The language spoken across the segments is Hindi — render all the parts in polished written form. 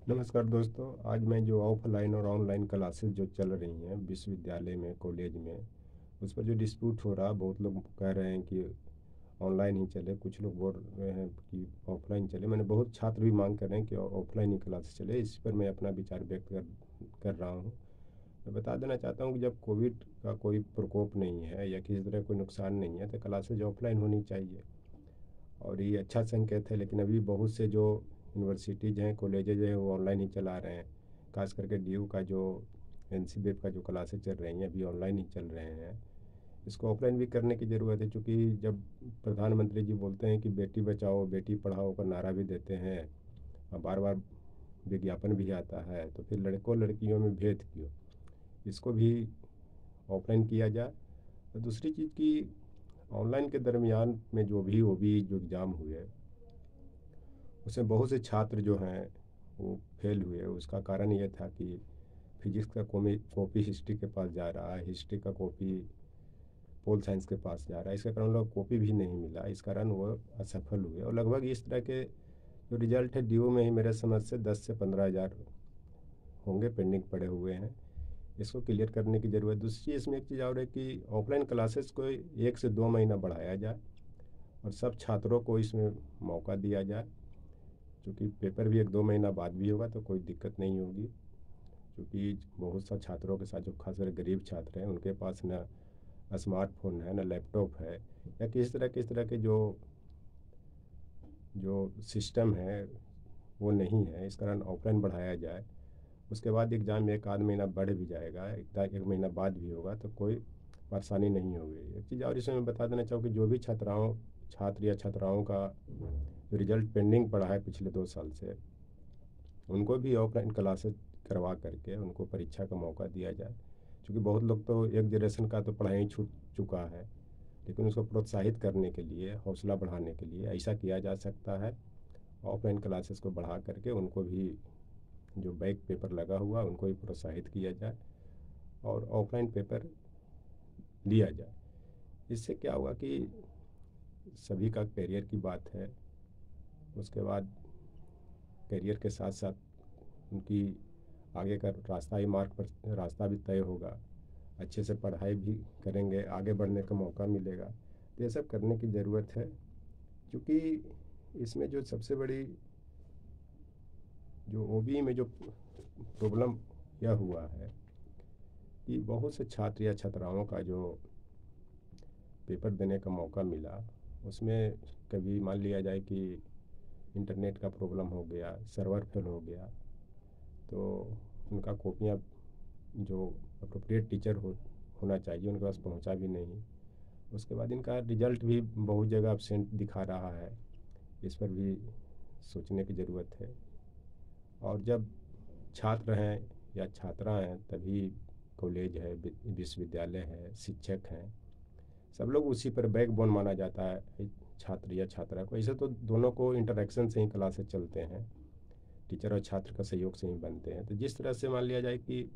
नमस्कार दोस्तों। आज मैं जो ऑफलाइन और ऑनलाइन क्लासेस जो चल रही हैं विश्वविद्यालय में, कॉलेज में, उस पर जो डिस्प्यूट हो रहा, बहुत लोग कह रहे हैं कि ऑनलाइन ही चले, कुछ लोग बोल रहे हैं कि ऑफलाइन चले। मैंने बहुत छात्र भी मांग कर रहे हैं कि ऑफलाइन ही क्लासेस चले। इस पर मैं अपना विचार व्यक्त कर रहा हूँ। मैं बता देना चाहता हूँ कि जब कोविड का कोई प्रकोप नहीं है या किसी तरह कोई नुकसान नहीं है तो क्लासेज ऑफलाइन होनी चाहिए और ये अच्छा संकेत है। लेकिन अभी बहुत से जो यूनिवर्सिटीज़ हैं, कॉलेजेज हैं, वो ऑनलाइन ही चला रहे हैं। खास करके डीयू का जो एनसीबीएफ का जो क्लासेज चल रही हैं अभी ऑनलाइन ही चल रहे हैं। इसको ऑफलाइन भी करने की ज़रूरत है, क्योंकि जब प्रधानमंत्री जी बोलते हैं कि बेटी बचाओ बेटी पढ़ाओ का नारा भी देते हैं और बार बार विज्ञापन भी आता है, तो फिर लड़कों लड़कियों में भेद क्यों? इसको भी ऑफलाइन किया जाए। और दूसरी चीज़ की, ऑनलाइन के दरमियान में जो एग्ज़ाम हुए, उसमें बहुत से छात्र जो हैं वो फेल हुए। उसका कारण ये था कि फिजिक्स का कॉपी हिस्ट्री के पास जा रहा है, हिस्ट्री का कॉपी पोल साइंस के पास जा रहा है। इसका कारण लोग कॉपी भी नहीं मिला, इस कारण वो असफल हुए। और लगभग इस तरह के जो रिजल्ट है ड्यू में ही मेरे समझ से 10 से 15 हज़ार होंगे पेंडिंग पड़े हुए हैं। इसको क्लियर करने की ज़रूरत है। दूसरी इसमें एक चीज़ और है कि ऑफलाइन क्लासेस को 1 से 2 महीना बढ़ाया जाए और सब छात्रों को इसमें मौका दिया जाए, क्योंकि पेपर भी 1-2 महीना बाद भी होगा तो कोई दिक्कत नहीं होगी। क्योंकि बहुत सा छात्रों के साथ जो खासकर गरीब छात्र हैं उनके पास ना स्मार्टफोन है, ना लैपटॉप है, या किस तरह के जो जो सिस्टम है वो नहीं है। इस कारण ऑफलाइन बढ़ाया जाए। उसके बाद एग्ज़ाम 1 आध महीना बढ़ भी जाएगा, एक महीना बाद भी होगा तो कोई परेशानी नहीं होगी। एक चीज़ और इसमें मैं बता देना चाहूँ कि जो भी छात्र या छात्राओं का रिजल्ट पेंडिंग पड़ा है पिछले 2 साल से, उनको भी ऑफलाइन क्लासेस करवा करके उनको परीक्षा का मौका दिया जाए। क्योंकि बहुत लोग तो एक जनरेशन का तो पढ़ाई छूट चुका है, लेकिन उसको प्रोत्साहित करने के लिए, हौसला बढ़ाने के लिए ऐसा किया जा सकता है। ऑफलाइन क्लासेस को बढ़ा करके उनको भी, जो बैक पेपर लगा हुआ उनको भी प्रोत्साहित किया जाए और ऑफलाइन पेपर लिया जाए। इससे क्या हुआ कि सभी का करियर की बात है। उसके बाद करियर के साथ साथ उनकी आगे का रास्ता ही मार्ग पर रास्ता भी तय होगा। अच्छे से पढ़ाई भी करेंगे, आगे बढ़ने का मौका मिलेगा। तो ये सब करने की ज़रूरत है, क्योंकि इसमें जो सबसे बड़ी जो ओबी में जो प्रॉब्लम यह हुआ है कि बहुत से छात्र या छात्राओं का जो पेपर देने का मौका मिला, उसमें कभी मान लिया जाए कि इंटरनेट का प्रॉब्लम हो गया, सर्वर फेल हो गया, तो उनका कॉपियाँ जो अप्रोप्रिएट टीचर होना चाहिए उनके पास पहुंचा भी नहीं। उसके बाद इनका रिजल्ट भी बहुत जगह एब्सेंट दिखा रहा है। इस पर भी सोचने की ज़रूरत है। और जब छात्र हैं या छात्रा हैं तभी कॉलेज है, विश्वविद्यालय है, शिक्षक हैं, सब लोग उसी पर बैकबोन माना जाता है छात्र या छात्रा को। ऐसे तो दोनों को इंटरेक्शन से ही क्लासेस चलते हैं, टीचर और छात्र का सहयोग से ही बनते हैं। तो जिस तरह से मान लिया जाए कि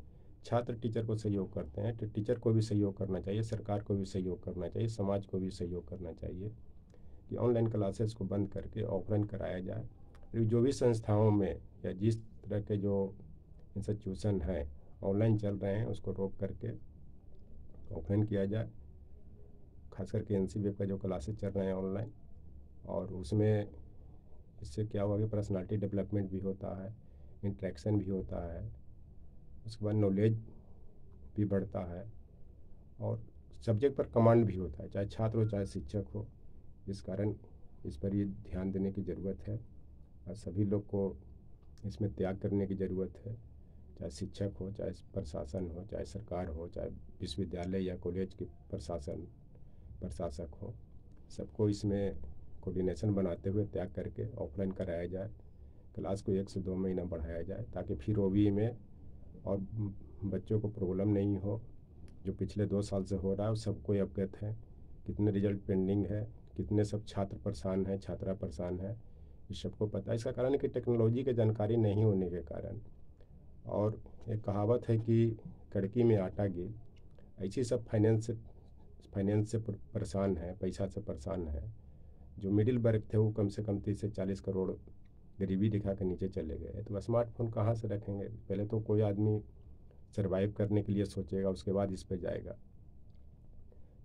छात्र टीचर को सहयोग करते हैं तो टीचर को भी सहयोग करना चाहिए, सरकार को भी सहयोग करना चाहिए, समाज को भी सहयोग करना चाहिए कि ऑनलाइन क्लासेस को बंद करके ऑफलाइन कराया जाए। फिर जो भी संस्थाओं में या जिस तरह के जो इंस्टीट्यूशन हैं ऑनलाइन चल रहे हैं उसको रोक करके ऑफलाइन किया जाए। खास करके एनसीबीएफ का जो क्लासेस चल रहे हैं ऑनलाइन, और उसमें इससे क्या हुआ कि पर्सनालिटी डेवलपमेंट भी होता है, इंटरेक्शन भी होता है, उसके बाद नॉलेज भी बढ़ता है और सब्जेक्ट पर कमांड भी होता है, चाहे छात्र हो चाहे शिक्षक हो। इस कारण इस पर ये ध्यान देने की ज़रूरत है और सभी लोग को इसमें त्याग करने की ज़रूरत है। चाहे शिक्षक हो, चाहे प्रशासन हो, चाहे सरकार हो, चाहे विश्वविद्यालय या कॉलेज के प्रशासक हो, सबको इसमें कोऑर्डिनेशन बनाते हुए त्याग करके ऑफलाइन कराया जाए। क्लास को 1 से 2 महीना बढ़ाया जाए ताकि फिर ओबी में और बच्चों को प्रॉब्लम नहीं हो। जो पिछले 2 साल से हो रहा है वो सबको अवगत है, कितने रिजल्ट पेंडिंग है, कितने सब छात्र परेशान हैं, छात्रा परेशान है, ये सबको पता है। इसका कारण है कि टेक्नोलॉजी की जानकारी नहीं होने के कारण। और एक कहावत है कि कड़की में आटा गिल। ऐसी सब फाइनेंस से परेशान है, पैसा से परेशान है। जो मिडिल वर्ग थे वो कम से कम 30 से 40 करोड़ गरीबी रेखा के नीचे चले गए तो स्मार्टफोन कहाँ से रखेंगे। पहले तो कोई आदमी सर्वाइव करने के लिए सोचेगा, उसके बाद इस पर जाएगा।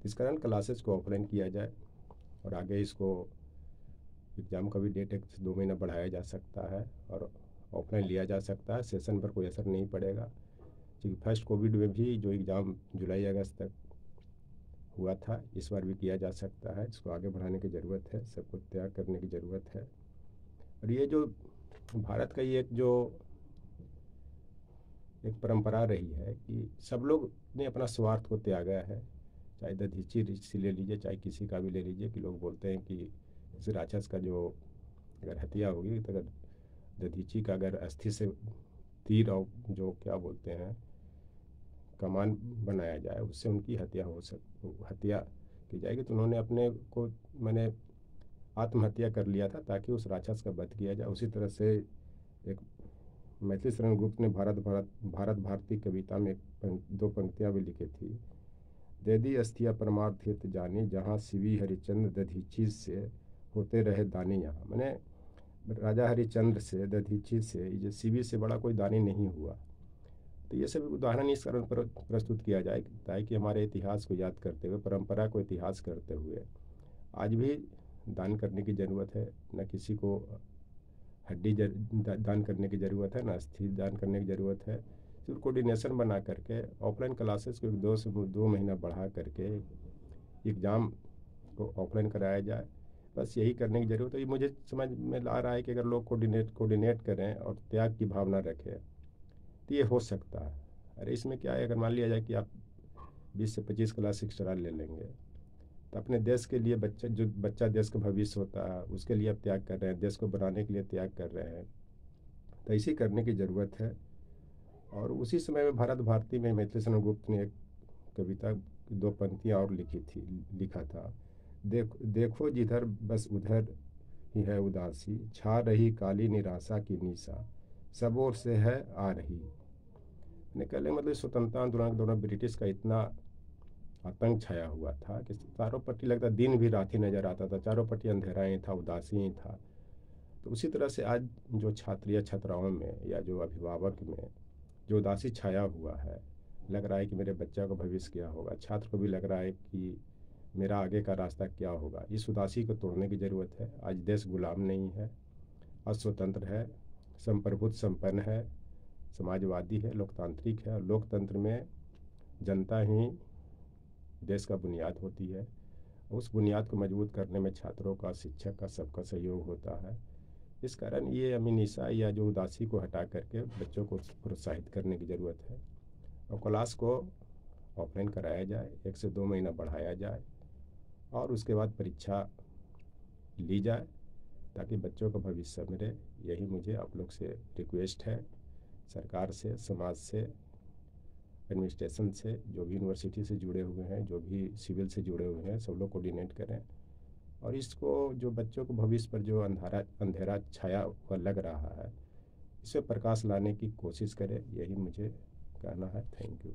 इस कारण क्लासेस को ऑफलाइन किया जाए और आगे इसको एग्ज़ाम का भी डेट 1 से 2 महीना बढ़ाया जा सकता है और ऑफलाइन लिया जा सकता है। सेशन पर कोई असर नहीं पड़ेगा, क्योंकि फर्स्ट कोविड में भी जो एग्ज़ाम जुलाई अगस्त तक हुआ था, इस बार भी किया जा सकता है। इसको आगे बढ़ाने की ज़रूरत है, सबको त्याग करने की ज़रूरत है। और ये जो भारत का ये एक परंपरा रही है कि सब लोग ने अपना स्वार्थ को त्यागा है। चाहे दधीची ऋषि ले लीजिए, चाहे किसी का भी ले लीजिए, कि लोग बोलते हैं कि इस राक्षस का जो अगर हत्या होगी तो अगर दधीची का अगर अस्थि से तीर और जो क्या बोलते हैं कमान बनाया जाए, उससे उनकी हत्या की जाएगी। तो उन्होंने अपने को मैंने आत्महत्या कर लिया था ताकि उस राक्षस का वध किया जाए। उसी तरह से एक मैथिली शरण गुप्त ने भारत भारती कविता में 2 पंक्तियाँ भी लिखी थी। दे अस्थिया परमार्थ हित जानी, जहाँ शिवी हरिचंद्र दधीची से होते रहे दानी। यहाँ मैंने राजा हरिचंद्र से, दधीची से, ये शिवी से बड़ा कोई दानी नहीं हुआ। तो ये सब उदाहरण इस कारण पर प्रस्तुत किया जाए ताकि हमारे इतिहास को याद करते हुए, परंपरा को इतिहास करते हुए आज भी दान करने की ज़रूरत है। न किसी को हड्डी दान करने की ज़रूरत है, न अस्थि दान करने की ज़रूरत है। सिर्फ कोऑर्डिनेशन बना करके ऑफलाइन क्लासेस को 2 से 2 महीना बढ़ा करके एग्ज़ाम को ऑफलाइन कराया जाए। बस यही करने की ज़रूरत है। ये मुझे समझ में आ रहा है कि अगर लोग कोऑर्डिनेट करें और त्याग की भावना रखें तो ये हो सकता है। अरे इसमें क्या है, अगर मान लिया जाए कि आप 20 से 25 क्लास एक्स्ट्रा ले लेंगे तो अपने देश के लिए बच्चा देश का भविष्य होता है, उसके लिए आप त्याग कर रहे हैं, देश को बनाने के लिए त्याग कर रहे हैं। तो ऐसी करने की ज़रूरत है। और उसी समय में भारत भारती में मैथिली शरण गुप्त ने एक कविता 2 पंक्तियाँ और लिखा था। देखो जिधर बस उधर ही है उदासी, छा रही काली निराशा की निशा, सब ओर से है आ रही। निकले मतलब स्वतंत्रता आंदोलन के दौरान ब्रिटिश का इतना आतंक छाया हुआ था कि चारों पट्टी लगता दिन भी रात ही नज़र आता था, चारों पट्टी अंधेरा ही था, उदासी ही था। तो उसी तरह से आज जो छात्रीय छात्राओं में या जो अभिभावक में जो उदासी छाया हुआ है, लग रहा है कि मेरे बच्चा का भविष्य क्या होगा। छात्र को भी लग रहा है कि मेरा आगे का रास्ता क्या होगा। इस उदासी को तोड़ने की ज़रूरत है। आज देश गुलाम नहीं है, आज स्वतंत्र है, संप्रभुत्व संपन्न है, समाजवादी है, लोकतांत्रिक है। लोकतंत्र में जनता ही देश का बुनियाद होती है। उस बुनियाद को मजबूत करने में छात्रों का, शिक्षक का, सबका सहयोग होता है। इस कारण ये अमीनिशा या जो उदासी को हटा करके बच्चों को प्रोत्साहित करने की ज़रूरत है और क्लास को ऑफलाइन कराया जाए, 1 से 2 महीना बढ़ाया जाए और उसके बाद परीक्षा ली जाए ताकि बच्चों का भविष्य मेरे। यही मुझे आप लोग से रिक्वेस्ट है, सरकार से, समाज से, एडमिनिस्ट्रेशन से, जो भी यूनिवर्सिटी से जुड़े हुए हैं, जो भी सिविल से जुड़े हुए हैं, सब लोग कोऑर्डिनेट करें और इसको जो बच्चों को भविष्य पर जो अंधेरा छाया हुआ लग रहा है, इस पर प्रकाश लाने की कोशिश करें। यही मुझे कहना है। Thank you.